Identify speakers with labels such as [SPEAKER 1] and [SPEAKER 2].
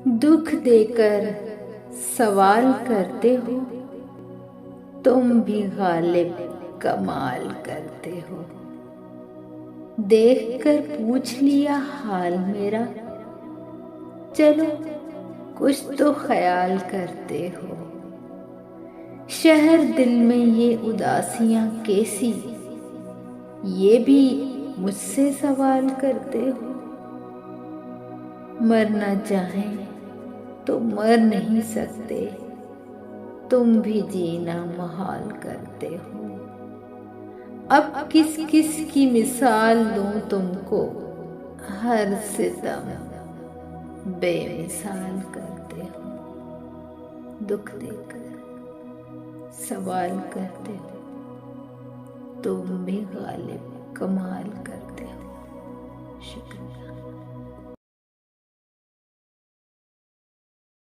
[SPEAKER 1] दुख देकर सवाल करते हो, तुम भी गालिब कमाल करते हो। देखकर पूछ लिया हाल मेरा, चलो कुछ तो ख्याल करते हो। शहर दिल में ये उदासियां कैसी, ये भी मुझसे सवाल करते हो। मरना चाहें तो मर नहीं सकते, तुम भी जीना मुहाल करते हो। अब किस किस की मिसाल दूं तुमको, हर सितम बेमिसाल करते हो। दुख देकर सवाल करते हो, तुम भी गालिब कमाल करते हो। शुक्रिया।